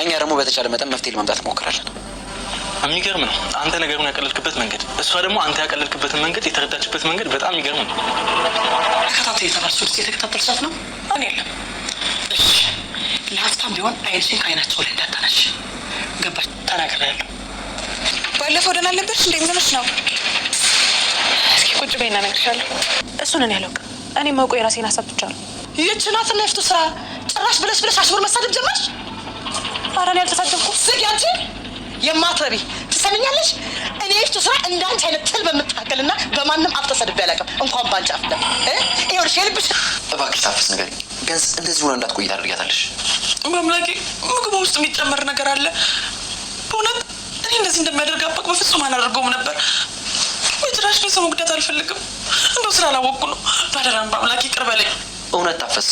እኛ ደግሞ በተቻለ መጠን መፍትሄ ለማምጣት እንሞክራለን። የሚገርም ነው አንተ ነገሩን ያቀለልክበት መንገድ፣ እሷ ደግሞ አንተ ያቀለልክበትን መንገድ የተረዳችበት መንገድ በጣም የሚገርም ነው። ተከታታይ የተባልሱት የተከታተልሳት ነው እኔ የለም። እሺ ለሀብታም ቢሆን አይንሽን ከአይናቸው ላይ እንዳታነሽ ገባሽ? ተናግሬያለሁ። ባለፈው ደህና አልነበርሽ እንዴ? ምን ሆነሽ ነው? እስኪ ቁጭ በይና እነግርሻለሁ። እሱን እኔ አላውቅም። እኔ የማውቀው የራሴን ሀሳብ ብቻ ነው። ይህች ናት እና የፍቱ ስራ ጭራሽ ብለሽ አሽሙር መሳደብ ጀመርሽ። ኧረ እኔ አልተሳደብኩም። ዝጊ አንቺ የማትረቢ ትሰሚኛለሽ? እኔ የፍቱ ስራ እንዳንቺ አይነት ትል በምታከልና በማንም አፍ ተሰድቤ አላውቅም። እንኳን ባንቺ አፍ ለም ይኸውልሽ የልብሽ እባክሽ ታፈስ ንገሪኝ። ቢያንስ እንደዚህ ሆነ እንዳትቆይ ታደርጊያታለሽ። በአምላኬ ምግቡ ውስጥ የሚጨመር ነገር አለ። በእውነት እኔ እንደዚህ እንደሚያደርግ አባቅ በፍጹም አላደርገውም ነበር። ወይ ጭራሽ ነው ሰው መጉዳት አልፈልግም። እንደው ስላላወቅኩ ነው። ባደራን በአምላኬ ይቅር በለኝ። እውነት ታፈስ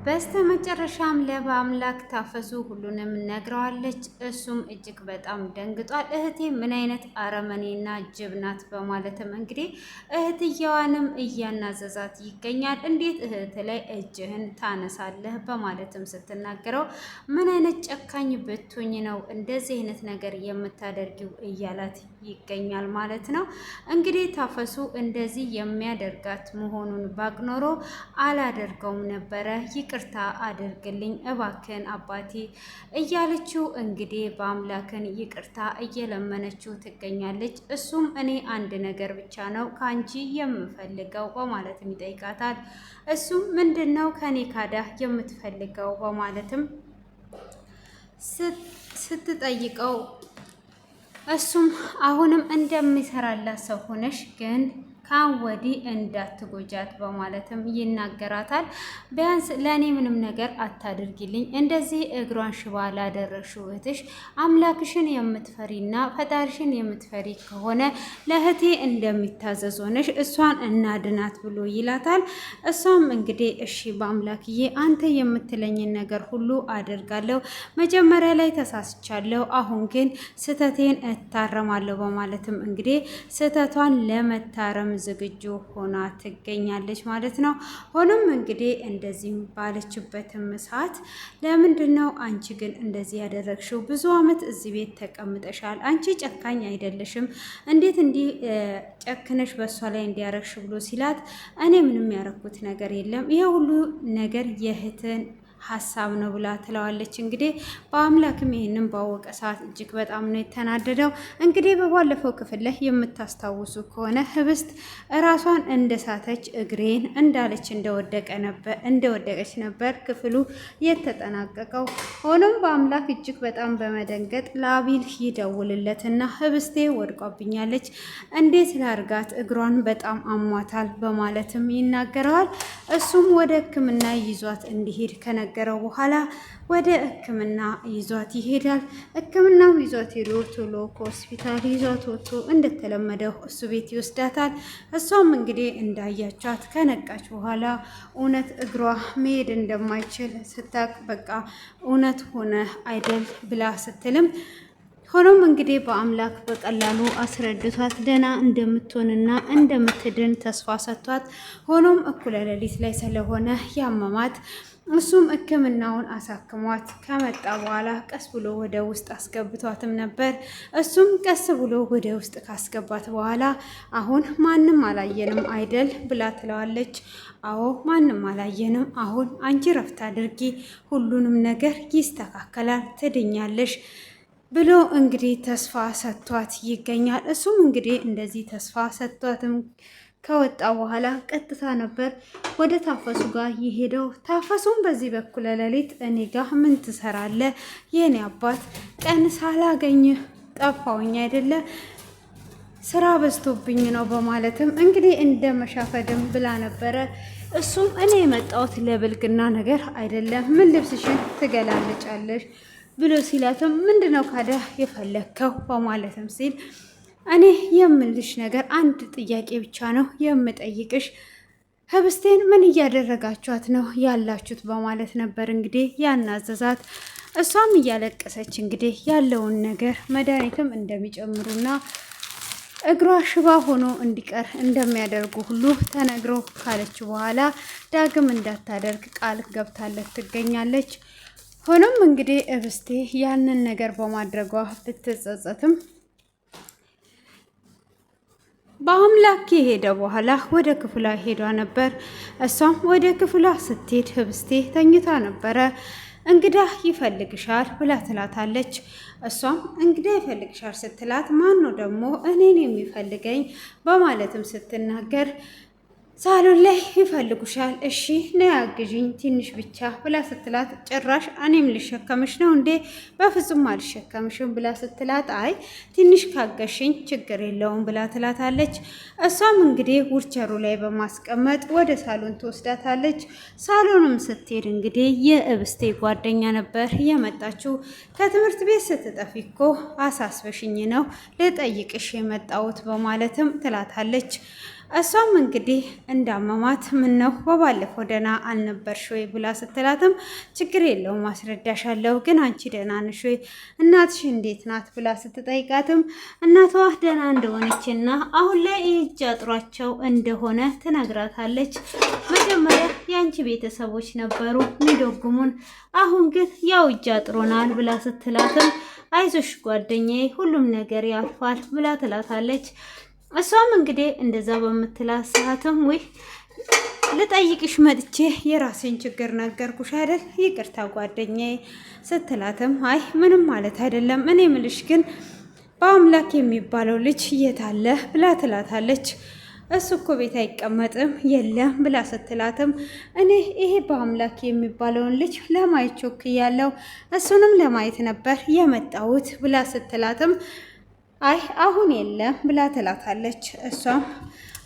በስተመጨረሻም ለበአምላክ ታፈሱ ሁሉንም ነግረዋለች። እሱም እጅግ በጣም ደንግጧል። እህቴ ምን አይነት አረመኔና ጅብ ናት በማለትም እንግዲህ እህትየዋንም እያናዘዛት ይገኛል። እንዴት እህት ላይ እጅህን ታነሳለህ በማለትም ስትናገረው ምን አይነት ጨካኝ ብትሆኝ ነው እንደዚህ አይነት ነገር የምታደርጊው እያላት ይገኛል ማለት ነው። እንግዲህ ታፈሱ እንደዚህ የሚያደርጋት መሆኑን ባቅ ኖሮ አላደርገውም ነበረ፣ ይቅርታ አድርግልኝ እባክን አባቴ እያለችው እንግዲህ በአምላክን ይቅርታ እየለመነችው ትገኛለች። እሱም እኔ አንድ ነገር ብቻ ነው ከአንቺ የምፈልገው በማለትም ይጠይቃታል። እሱም ምንድነው ከኔ ካዳ የምትፈልገው በማለትም ስትጠይቀው እሱም አሁንም እንደሚሰራላት ሰው ሆነሽ ግን ካሁን ወዲህ እንዳትጎጃት በማለትም ይናገራታል። ቢያንስ ለእኔ ምንም ነገር አታድርጊልኝ፣ እንደዚህ እግሯን ሽባ ላደረግሽው እህትሽ አምላክሽን የምትፈሪና ፈጣሪሽን የምትፈሪ ከሆነ ለእህቴ እንደሚታዘዝ ሆነሽ እሷን እናድናት ብሎ ይላታል። እሷም እንግዲህ እሺ በአምላክዬ አንተ የምትለኝን ነገር ሁሉ አደርጋለሁ፣ መጀመሪያ ላይ ተሳስቻለሁ፣ አሁን ግን ስህተቴን እታረማለሁ በማለትም እንግዲህ ስህተቷን ለመታረም ዝግጁ ሆና ትገኛለች ማለት ነው። ሆኖም እንግዲህ እንደዚህም ባለችበትም ሰዓት ለምንድን ነው አንቺ ግን እንደዚህ ያደረግሽው? ብዙ ዓመት እዚህ ቤት ተቀምጠሻል። አንቺ ጨካኝ አይደለሽም። እንዴት እንዲህ ጨክነሽ በእሷ ላይ እንዲያረግሽ ብሎ ሲላት እኔ ምንም ያረኩት ነገር የለም፣ ይሄ ሁሉ ነገር የእህትን ሀሳብ ነው ብላ ትለዋለች። እንግዲህ በአምላክም ይህንን ባወቀ ሰዓት እጅግ በጣም ነው የተናደደው። እንግዲህ በባለፈው ክፍል ላይ የምታስታውሱ ከሆነ ህብስት እራሷን እንደሳተች እግሬን እንዳለች እንደወደቀች ነበር ክፍሉ የተጠናቀቀው። ሆኖም በአምላክ እጅግ በጣም በመደንገጥ ለአቢል ይደውልለትና ህብስቴ ወድቋብኛለች፣ እንዴት ላርጋት? እግሯን በጣም አሟታል በማለትም ይናገረዋል። እሱም ወደ ሕክምና ይዟት እንዲሄድ ከነገረው በኋላ ወደ ሕክምና ይዟት ይሄዳል። ሕክምናው ይዟት ሄዶ ቶሎ ከሆስፒታል ይዟት ወጥቶ እንደተለመደው እሱ ቤት ይወስዳታል። እሷም እንግዲህ እንዳያቻት ከነቃች በኋላ እውነት እግሯ መሄድ እንደማይችል ስታቅ በቃ እውነት ሆነ አይደል ብላ ስትልም ሆኖም እንግዲህ በአምላክ በቀላሉ አስረድቷት ደህና እንደምትሆንና እንደምትድን ተስፋ ሰጥቷት፣ ሆኖም እኩለ ሌሊት ላይ ስለሆነ ያመማት እሱም ሕክምናውን አሳክሟት ከመጣ በኋላ ቀስ ብሎ ወደ ውስጥ አስገብቷትም ነበር። እሱም ቀስ ብሎ ወደ ውስጥ ካስገባት በኋላ አሁን ማንም አላየንም አይደል ብላ ትለዋለች። አዎ ማንም አላየንም፣ አሁን አንቺ ረፍት አድርጊ፣ ሁሉንም ነገር ይስተካከላል፣ ትድኛለሽ ብሎ እንግዲህ ተስፋ ሰጥቷት ይገኛል። እሱም እንግዲህ እንደዚህ ተስፋ ሰጥቷትም ከወጣ በኋላ ቀጥታ ነበር ወደ ታፈሱ ጋር የሄደው። ታፈሱም በዚህ በኩል ሌሊት እኔ ጋር ምን ትሰራለህ? የኔ አባት ቀን ሳላገኝ ጠፋውኝ አይደለ? ስራ በዝቶብኝ ነው በማለትም እንግዲህ እንደ መሻፈድም ብላ ነበረ። እሱም እኔ የመጣሁት ለብልግና ነገር አይደለም፣ ምን ልብስሽን ትገላለጫለሽ ብሎ ሲላትም ምንድነው ካዲያ የፈለግከው በማለትም ሲል እኔ የምልሽ ነገር አንድ ጥያቄ ብቻ ነው የምጠይቅሽ፣ ህብስቴን ምን እያደረጋችኋት ነው ያላችሁት በማለት ነበር እንግዲህ ያናዘዛት። እሷም እያለቀሰች እንግዲህ ያለውን ነገር መድኃኒትም እንደሚጨምሩና እግሯ ሽባ ሆኖ እንዲቀር እንደሚያደርጉ ሁሉ ተነግሮ ካለች በኋላ ዳግም እንዳታደርግ ቃል ገብታለት ትገኛለች። ሆኖም እንግዲህ ህብስቴ ያንን ነገር በማድረጓ ብትጸጸትም በአምላክ ሄደ በኋላ ወደ ክፍሏ ሄዷ ነበር። እሷም ወደ ክፍሏ ስትሄድ ህብስቴ ተኝታ ነበረ። እንግዳ ይፈልግሻል ብላ ትላታለች። እሷም እንግዳ ይፈልግሻል ስትላት ማን ነው ደግሞ እኔን የሚፈልገኝ በማለትም ስትናገር ሳሎን ላይ ይፈልጉሻል፣ እሺ ነይ አግዥኝ ትንሽ ብቻ ብላ ስትላት ጭራሽ እኔም ልሸከምሽ ነው እንዴ? በፍጹም አልሸከምሽም ብላ ስትላት አይ ትንሽ ካገሽኝ ችግር የለውም ብላ ትላታለች። እሷም እንግዲህ ውርቸሩ ላይ በማስቀመጥ ወደ ሳሎን ትወስዳታለች። ሳሎንም ስትሄድ እንግዲህ የህብስቴ ጓደኛ ነበር የመጣችው። ከትምህርት ቤት ስትጠፊ እኮ አሳስበሽኝ ነው ልጠይቅሽ የመጣሁት በማለትም ትላታለች። እሷም እንግዲህ እንዳመማት ምን ነው በባለፈው ደህና አልነበርሽ ወይ ብላ ስትላትም ችግር የለውም አስረዳሻለሁ፣ ግን አንቺ ደህና ነሽ ወይ እናትሽ እንዴት ናት ብላ ስትጠይቃትም እናቷ ደህና እንደሆነችና አሁን ላይ እጅ አጥሯቸው እንደሆነ ትነግራታለች። መጀመሪያ የአንቺ ቤተሰቦች ነበሩ ሚደጉሙን፣ አሁን ግን ያው እጅ አጥሮናል ብላ ስትላትም አይዞሽ ጓደኛዬ ሁሉም ነገር ያልፋል ብላ ትላታለች። እሷም እንግዲህ እንደዛ በምትላት ሰዓትም ወይ ልጠይቅሽ መጥቼ የራሴን ችግር ነገርኩሽ አይደል? ይቅርታ ጓደኛዬ ስትላትም አይ ምንም ማለት አይደለም፣ እኔ ምልሽ ግን በአምላክ የሚባለው ልጅ የት አለ ብላ ትላታለች። እሱ እኮ ቤት አይቀመጥም የለም ብላ ስትላትም እኔ ይሄ በአምላክ የሚባለውን ልጅ ለማየት ቾክያለሁ፣ እሱንም ለማየት ነበር የመጣሁት ብላ ስትላትም አይ አሁን የለም ብላ ትላታለች። እሷም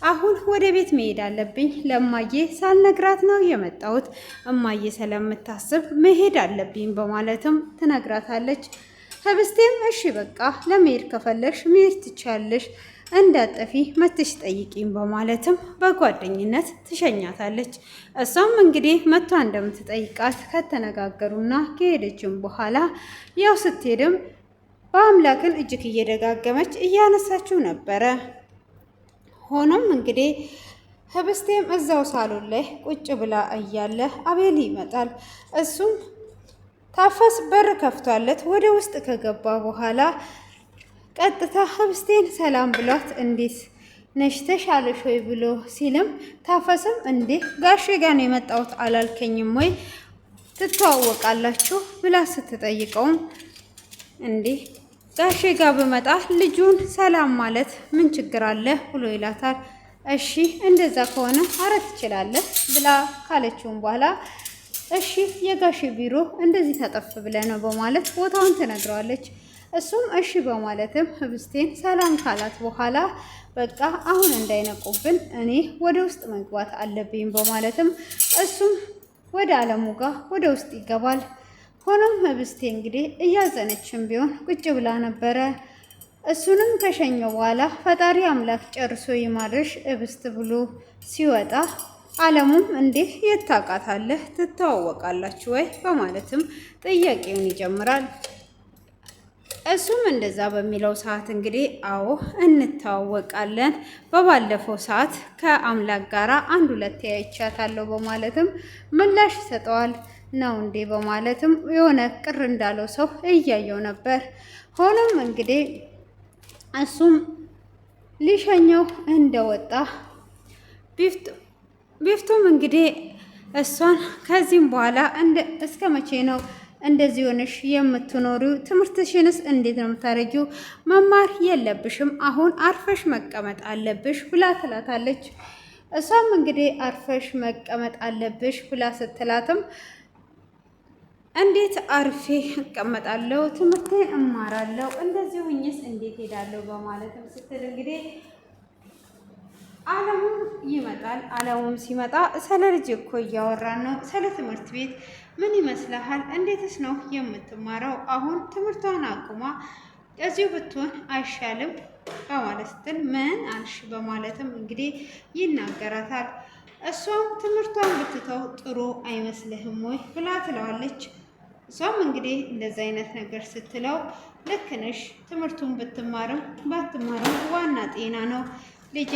አሁን ወደ ቤት መሄድ አለብኝ፣ ለማዬ ሳልነግራት ነው የመጣሁት፣ እማዬ ስለምታስብ መሄድ አለብኝ በማለትም ትነግራታለች። ህብስቴም እሺ በቃ ለመሄድ ከፈለግሽ መሄድ ትቻለሽ፣ እንዳጠፊ መትሽ ጠይቂኝ በማለትም በጓደኝነት ትሸኛታለች። እሷም እንግዲህ መቷ እንደምትጠይቃት ከተነጋገሩና ከሄደችም በኋላ ያው ስትሄድም በአምላክን እጅግ እየደጋገመች እያነሳችው ነበረ። ሆኖም እንግዲህ ህብስቴም እዛው ሳሎን ላይ ቁጭ ብላ እያለ አቤል ይመጣል። እሱም ታፈስ በር ከፍቷለት ወደ ውስጥ ከገባ በኋላ ቀጥታ ህብስቴን ሰላም ብሏት እንዴት ነሽ ተሻለሽ ወይ ብሎ ሲልም ታፈስም እንዴ ጋሼ ጋር ነው የመጣሁት አላልከኝም ወይ ትተዋወቃላችሁ ብላ ስትጠይቀውም እንዴ ጋሼ ጋር በመጣ ልጁን ሰላም ማለት ምን ችግር አለ ብሎ ይላታል። እሺ እንደዛ ከሆነ አረ ትችላለህ ብላ ካለችውም በኋላ እሺ የጋሼ ቢሮ እንደዚህ ተጠፍ ብለ ነው በማለት ቦታውን ትነግረዋለች። እሱም እሺ በማለትም ህብስቴን ሰላም ካላት በኋላ በቃ አሁን እንዳይነቁብን እኔ ወደ ውስጥ መግባት አለብኝ በማለትም እሱም ወደ አለሙ ጋር ወደ ውስጥ ይገባል። ሆኖም ህብስቴ እንግዲህ እያዘነችም ቢሆን ቁጭ ብላ ነበረ። እሱንም ከሸኘው በኋላ ፈጣሪ አምላክ ጨርሶ ይማርሽ ህብስት ብሎ ሲወጣ አለሙም እንዴ የት ታውቃታለህ ትተዋወቃላችሁ ወይ በማለትም ጥያቄውን ይጀምራል። እሱም እንደዛ በሚለው ሰዓት እንግዲህ አዎ እንተዋወቃለን፣ በባለፈው ሰዓት ከአምላክ ጋራ አንድ ሁለት ያይቻታለሁ በማለትም ምላሽ ይሰጠዋል። ነው እንዴ በማለትም የሆነ ቅር እንዳለው ሰው እያየው ነበር። ሆኖም እንግዲህ እሱም ሊሸኘው እንደወጣ ቢፍቱም እንግዲህ እሷን ከዚህም በኋላ እስከ መቼ ነው እንደዚህ ሆነሽ የምትኖሪው? ትምህርትሽንስ እንዴት ነው የምታረጊው? መማር የለብሽም አሁን አርፈሽ መቀመጥ አለብሽ ብላ ትላታለች። እሷም እንግዲህ አርፈሽ መቀመጥ አለብሽ ብላ ስትላትም እንዴት አርፌ እቀመጣለሁ? ትምህርቴን እማራለሁ፣ እንደዚህ ሁኝስ እንዴት ሄዳለሁ? በማለትም ስትል እንግዲህ አለሙም ይመጣል። አለሙም ሲመጣ ስለ ልጅ እኮ እያወራን ነው፣ ስለ ትምህርት ቤት ምን ይመስልሃል? እንዴትስ ነው የምትማረው? አሁን ትምህርቷን አቁማ እዚሁ ብትሆን አይሻልም? በማለት ስትል ምን አልሽ? በማለትም እንግዲህ ይናገራታል። እሷም ትምህርቷን ብትተው ጥሩ አይመስልህም ወይ ብላ ትለዋለች። እሷም እንግዲህ እንደዚህ አይነት ነገር ስትለው ልክ ነሽ፣ ትምህርቱን ብትማርም ባትማርም ዋና ጤና ነው ልጄ፣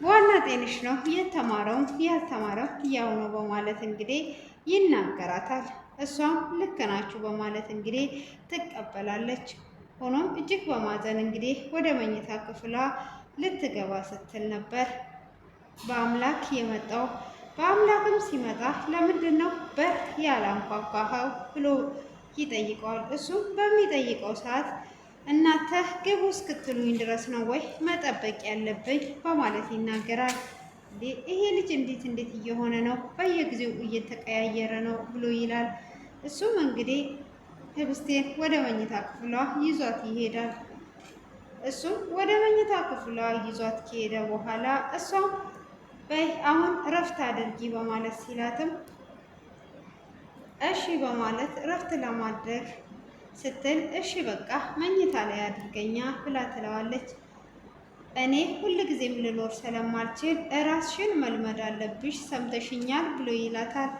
ዋና ጤንሽ ነው፣ የተማረውም ያልተማረው ያው ነው በማለት እንግዲህ ይናገራታል። እሷም ልክ ናችሁ በማለት እንግዲህ ትቀበላለች። ሆኖም እጅግ በማዘን እንግዲህ ወደ መኝታ ክፍሏ ልትገባ ስትል ነበር በአምላክ የመጣው። በአምላክም ሲመጣ ለምንድን ነው በር ያላንኳኳኸው ብሎ ይጠይቀዋል። እሱም በሚጠይቀው ሰዓት እናንተ ግቡ እስክትሉኝ ድረስ ነው ወይ መጠበቅ ያለብኝ በማለት ይናገራል። ይሄ ልጅ እንዴት እየሆነ ነው? በየጊዜው እየተቀያየረ ነው ብሎ ይላል። እሱም እንግዲህ ህብስቴን ወደ መኝታ ክፍሏ ይዟት ይሄዳል። እሱም ወደ መኝታ ክፍሏ ይዟት ከሄደ በኋላ እሷም በይ አሁን እረፍት አድርጊ በማለት ሲላትም እሺ በማለት እረፍት ለማድረግ ስትል እሺ በቃ መኝታ ላይ አድርገኛ ብላ ትለዋለች። እኔ ሁልጊዜም ልኖር ስለማልችል እራስሽን መልመድ አለብሽ ሰምተሽኛል ብሎ ይላታል።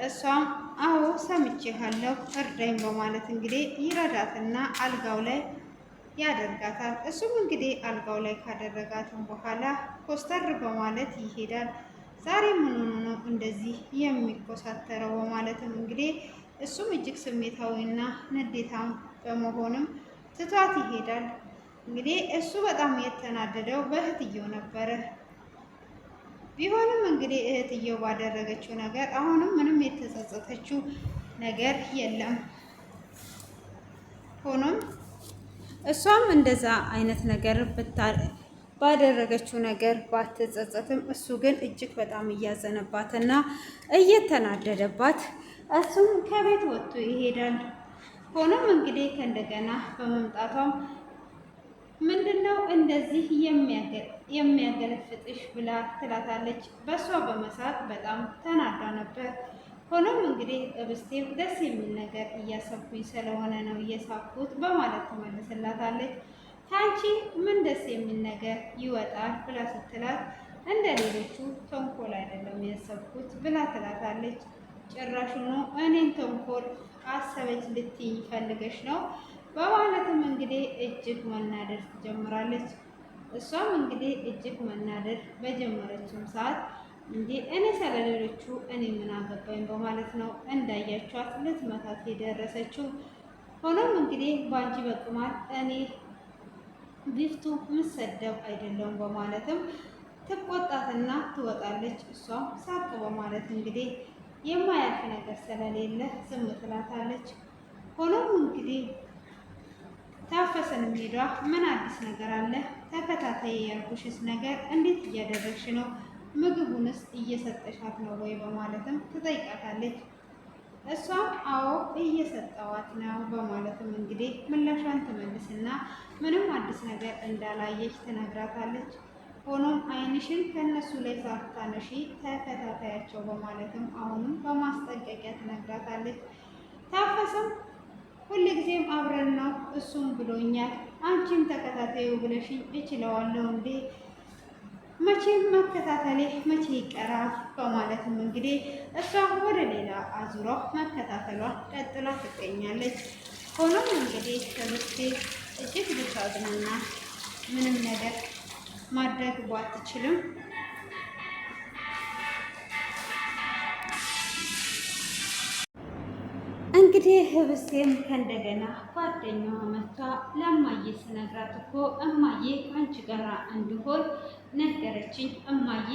እሷም አዎ ሰምቼሃለሁ እርዳኝ በማለት እንግዲህ ይረዳትና አልጋው ላይ ያደርጋታል። እሱም እንግዲህ አልጋው ላይ ካደረጋትም በኋላ ኮስተር በማለት ይሄዳል። ዛሬ ምን ሆኖ ነው እንደዚህ የሚኮሳተረው በማለትም እንግዲህ እሱም እጅግ ስሜታዊና ንዴታም በመሆንም ትቷት ይሄዳል። እንግዲህ እሱ በጣም የተናደደው በእህትየው ነበረ። ቢሆንም እንግዲህ እህትየው ባደረገችው ነገር አሁንም ምንም የተጸጸተችው ነገር የለም። ሆኖም እሷም እንደዛ አይነት ነገር ባደረገችው ነገር ባትጸጸትም እሱ ግን እጅግ በጣም እያዘነባትና እየተናደደባት እሱም ከቤት ወጥቶ ይሄዳል። ሆኖም እንግዲህ ከእንደገና በመምጣቷም ምንድነው እንደዚህ የሚያገለፍጥሽ ብላ ትላታለች። በእሷ በመሳቅ በጣም ተናዳ ነበር። ሆኖም እንግዲህ ህብስቴም ደስ የሚል ነገር እያሰብኩኝ ስለሆነ ነው እየሳኩት በማለት ትመልስላታለች። ከአንቺ ምን ደስ የሚል ነገር ይወጣል ብላ ስትላት እንደ ሌሎቹ ተንኮል አይደለም ያሰብኩት ብላ ትላታለች። ጭራሹኑ እኔን ተንኮል አሰበች ልትይኝ ፈልገሽ ነው በማለትም እንግዲህ እጅግ መናደድ ትጀምራለች። እሷም እንግዲህ እጅግ መናደድ በጀመረችም ሰዓት እንዴ እኔ ስለሌሎቹ እኔ ምን አገባኝ በማለት ነው እንዳያቿት ልትመታት የደረሰችው። ሆኖም እንግዲህ በአንቺ በቅማል እኔ ቢፍቱ ምሰደብ አይደለም በማለትም ትቆጣትና ትወጣለች። እሷም ሳቅ በማለት እንግዲህ የማያልፍ ነገር ስለሌለ ዝም ትላታለች። ሆኖም እንግዲህ ታፈሰን ሄዷ ምን አዲስ ነገር አለ? ተከታታይ ያልኩሽስ ነገር እንዴት እያደረግሽ ነው? ምግቡንስ እየሰጠሻት ነው ወይ በማለትም ትጠይቃታለች። እሷም አዎ እየሰጠዋት ነው በማለትም እንግዲህ ምላሿን ትመልስና ምንም አዲስ ነገር እንዳላየች ትነግራታለች። ሆኖም ዓይንሽን ከነሱ ላይ ሳታነሺ ተከታታያቸው በማለትም አሁንም በማስጠንቀቂያ ትነግራታለች። ታፈሰም ሁልጊዜም አብረን ነው እሱም ብሎኛል፣ አንቺም ተከታታዩ ብለሽኝ እችለዋለሁ እንዴ? መቼም መከታተሌ መቼ ይቀራል በማለትም እንግዲህ እሷ ወደ ሌላ አዙሯ መከታተሏ ቀጥላ ትገኛለች። ሆኖም እንግዲህ ህብስቴ እጅግ ብታዝንና ምንም ነገር ማድረግ ባትችልም እንግዲህ ህብስቴም ከእንደገና ጓደኛዋ መታ ለእማዬ ስነግራት እኮ እማዬ አንቺ ጋራ እንድሆን ነገረችኝ፣ እማዬ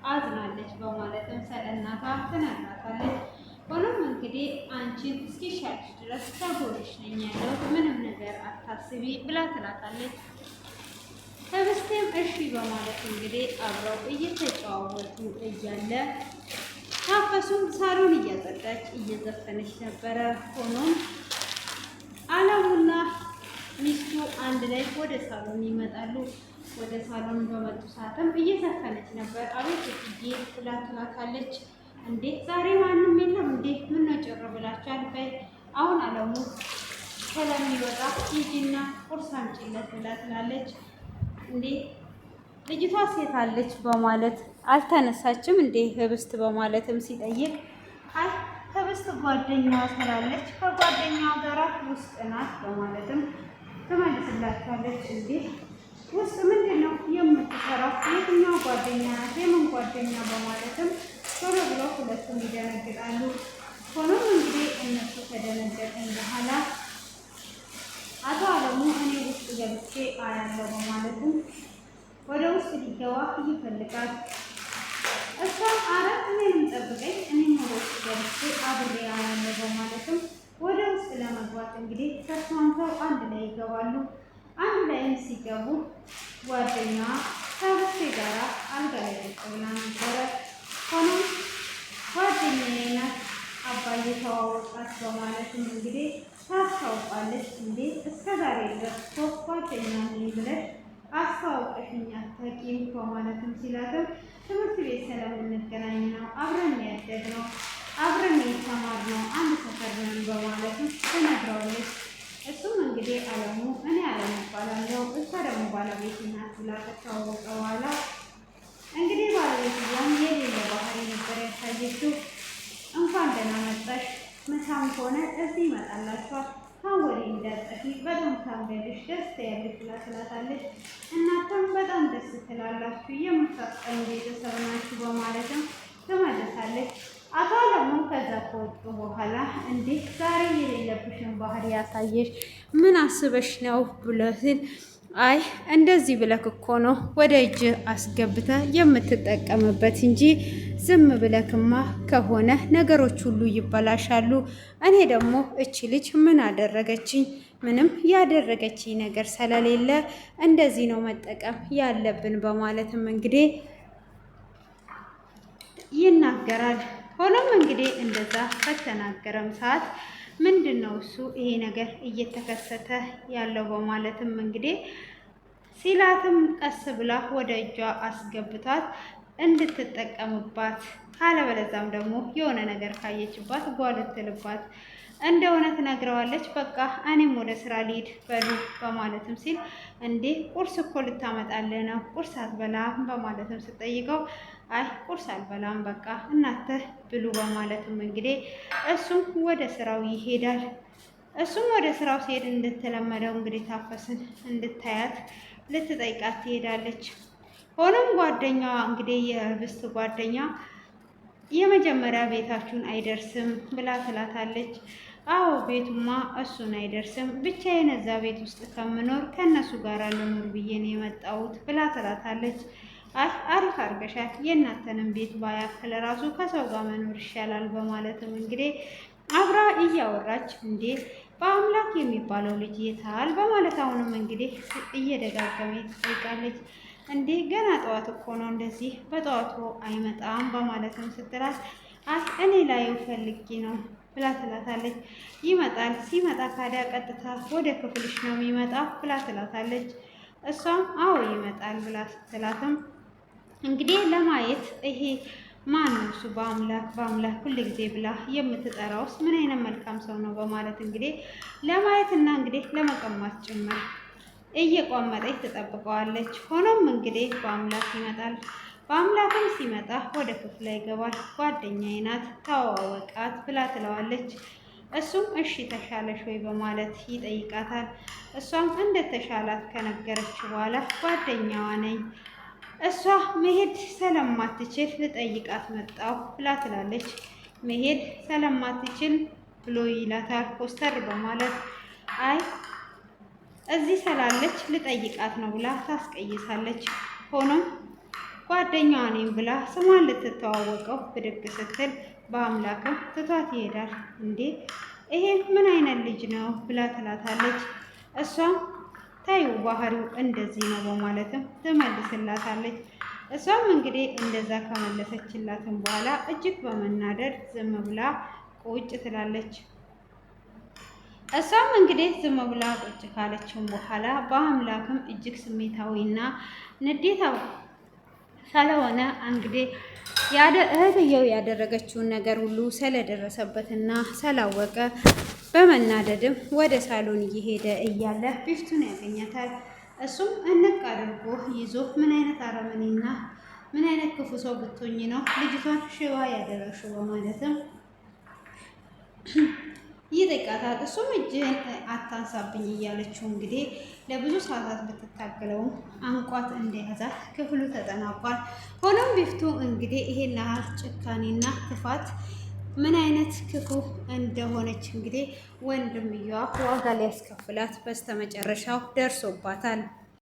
አዝናለች በማለትም ስለእናቷ ትነግራታለች። ሆኖም እንግዲህ አንቺን እስኪሻልሽ ድረስ ከጎንሽ ነኝ ያለሁት ምንም ነገር አታስቢ ብላ ትላታለች። ህብስቴም እሺ በማለት እንግዲህ አብረው እየተጨዋወቱ እያለ ታፈሱም ሳሎን እያጸዳች እየዘፈነች ነበረ። ሆኖም አለሙና ሚስቱ አንድ ላይ ወደ ሳሎን ይመጣሉ። ወደ ሳሎን በመጡ ሰዓትም እየዘፈነች ነበር። አቤት እትዬ ብላ ትላታለች። እንዴ ዛሬ ማንም የለም እንዴ? ምነው ጭር ብላችኋል? በይ አሁን አለሙ ስለሚወጣ ሂጂና ቁርስ አምጪለት ብላ ትላለች። እንዴ ልጅቷ ሴት አለች በማለት አልተነሳችም እንዴ ህብስት በማለትም ሲጠይቅ አይ ህብስት ጓደኛዋ ስላለች ከጓደኛዋ ጋር ውስጥ ናት በማለትም ትመልስላችኋለች። እንዴ ውስጥ ምንድን ነው የምትሰራው? የትኛው ጓደኛ ናት? የምን ጓደኛ በማለትም ቶሎ ብለው ሁለቱም ይደነግጣሉ። ሆኖም እንግዲህ እነሱ ከደነገጥን በኋላ አቶ አለሙ እኔ ውስጥ ገብቼ አያለው በማለትም ወደ ውስጥ ሊገባ ይፈልጋል። እሷም አረ እኔንም ጠብቀኝ እኔም ወደ ውስጥ ገብቼ አብሬ አያለው በማለትም ወደ ውስጥ ለመግባት እንግዲህ ተስማምተው አንድ ላይ ይገባሉ። አንድ ላይም ሲገቡ ጓደኛዋ ከብስቴ ጋራ አልጋ ላይ ቁጭ ብላ ነበረ። ሆኖም ጓደኛዬ ናት አባዬ ተዋወቃት በማለትም እንግዲህ ታስታውቃለች። እንዴ እስከ ዛሬ ድረስ እኮ ጓደኛ ነኝ ብለሽ አስተዋውቀሽኝ አታውቂም በማለትም ሲላትም ትምህርት ቤት ስለምንገናኝ ነው፣ አብረን ያደግነው፣ አብረን የተማርነው አንድ ሰፈር ነን በማለትም ትነግረዋለች። እሱም እንግዲህ አለሙ እኔ አለሙ እባላለሁ እሷ ደግሞ ባለቤቴ ናት ብላ ከተዋወቀ በኋላ እንግዲህ ባለቤትየውም የሌለ ባህሪ ነበር ያሳየችው። እንኳን ደህና መጣሽ፣ ምሳም ሆነ እዚህ ይመጣላችኋል፣ ታወሪ እንዳጠፊ በጣም ታምሪያለሽ፣ ደስ ያለሽ ብላ ትላታለች። እናንተም በጣም ደስ ትላላችሁ፣ የምታስቀኑ ቤተሰብ ናችሁ በማለትም ትመለሳለች። አቶ አለሙ ከዛ ከወጡ በኋላ እንዴት ዛሬ የሌለብሽን ባህሪ ያሳየሽ ምን አስበሽ ነው ብሎ ሲል አይ እንደዚህ ብለክ እኮ ነው ወደ እጅ አስገብተ የምትጠቀምበት እንጂ ዝም ብለክማ ከሆነ ነገሮች ሁሉ ይበላሻሉ። እኔ ደግሞ እቺ ልጅ ምን አደረገችኝ? ምንም ያደረገችኝ ነገር ስለሌለ እንደዚህ ነው መጠቀም ያለብን በማለትም እንግዲህ ይናገራል። ሆኖም እንግዲህ እንደዛ በተናገረም ሰዓት ምንድን ነው እሱ ይሄ ነገር እየተከሰተ ያለው በማለትም እንግዲህ ሲላትም ቀስ ብላ ወደ እጇ አስገብቷት እንድትጠቀምባት ካለበለዛም ደግሞ የሆነ ነገር ካየችባት ጓልትልባት እንደሆነ ትነግረዋለች። በቃ እኔም ወደ ስራ ልሂድ በሉ በማለትም ሲል እንዴ ቁርስ እኮ ልታመጣልህ ነው ቁርስ አትበላም በማለትም ስጠይቀው አይ ቁርስ አልበላም በቃ እናንተ ብሉ በማለትም እንግዲህ እሱም ወደ ስራው ይሄዳል። እሱም ወደ ስራው ሲሄድ እንደተለመደው እንግዲህ ታፈስን እንድታያት ልትጠይቃት ትሄዳለች። ሆኖም ጓደኛዋ እንግዲህ የህብስት ጓደኛ የመጀመሪያ ቤታችሁን አይደርስም ብላ ትላታለች። አዎ ቤቱማ እሱን አይደርስም፣ ብቻዬን እዛ ቤት ውስጥ ከምኖር ከእነሱ ጋር ልኑር ብዬ ነው የመጣሁት ብላ ትላታለች። አሪፍ አድርገሻል፣ የእናንተንም ቤት ባያክል ራሱ ከሰው ጋር መኖር ይሻላል በማለትም እንግዲህ አብራ እያወራች እንዴ በአምላክ የሚባለው ልጅ የታል በማለት አሁንም እንግዲህ እየደጋገመ ትጠይቃለች። እንዴ ገና ጠዋት እኮ ነው እንደዚህ በጠዋቱ አይመጣም በማለትም ስትላት እኔ ላይ ፈልጊ ነው ብላ ትላታለች። ይመጣል፣ ሲመጣ ካዲያ ቀጥታ ወደ ክፍልሽ ነው የሚመጣ ብላ ትላታለች። እሷም አዎ ይመጣል ብላ ስትላትም እንግዲህ ለማየት ይሄ ማን ነው እሱ በአምላክ ሁል ጊዜ ብላ የምትጠራውስ ምን አይነት መልካም ሰው ነው በማለት እንግዲህ ለማየት እና እንግዲህ ለመቀማት ጭምር እየቋመጠች ትጠብቀዋለች። ሆኖም እንግዲህ በአምላክ ይመጣል። በአምላክም ሲመጣ ወደ ክፍሏ ይገባል። ጓደኛዬ ናት ተዋወቃት ብላ ትለዋለች። እሱም እሺ ተሻለሽ ወይ በማለት ይጠይቃታል። እሷም እንደተሻላት ከነገረች በኋላ ጓደኛዋ ነኝ እሷ መሄድ ስለማትችል ልጠይቃት መጣሁ ብላ ትላለች። መሄድ ስለማትችል ብሎ ይላታል ኮስተር በማለት አይ እዚህ ስላለች ልጠይቃት ነው ብላ ታስቀይሳለች። ሆኖም ጓደኛዋ ነኝ ብላ ስሟን ልትተዋወቀው ብድግ ስትል በአምላክም ትቷት ይሄዳል። እንዴ ይሄ ምን አይነት ልጅ ነው ብላ ትላታለች። እሷም ታዩ ባህሪው እንደዚህ ነው በማለትም ትመልስላታለች። እሷም እንግዲህ እንደዛ ከመለሰችላትም በኋላ እጅግ በመናደድ ዝም ብላ ቁጭ ትላለች። እሷም እንግዲህ ዝም ብላ ቁጭ ካለችም በኋላ በአምላክም እጅግ ስሜታዊና ንዴታዊ ስለሆነ እንግዲህ እህትየው ያደረገችውን ነገር ሁሉ ስለደረሰበትና ስላወቀ በመናደድም ወደ ሳሎን እየሄደ እያለ ቢፍቱን ያገኛታል። እሱም እንቅ አድርጎ ይዞ ምን አይነት አረመኔና ምን አይነት ክፉ ሰው ብትሆኝ ነው ልጅቷን ሽባ ያደረግሽው በማለትም ይጠይቃታል። እሱም እጅህን አታንሳብኝ እያለችው እንግዲህ ለብዙ ሰዓታት ብትታገለውም አንቋት እንደያዛት ክፍሉ ተጠናቋል። ሆኖም ቢፍቱ እንግዲህ ይሄን ያህል ጭካኔና ክፋት ምን አይነት ክፉ እንደሆነች እንግዲህ ወንድምየዋ ዋጋ ሊያስከፍላት በስተመጨረሻው ደርሶባታል።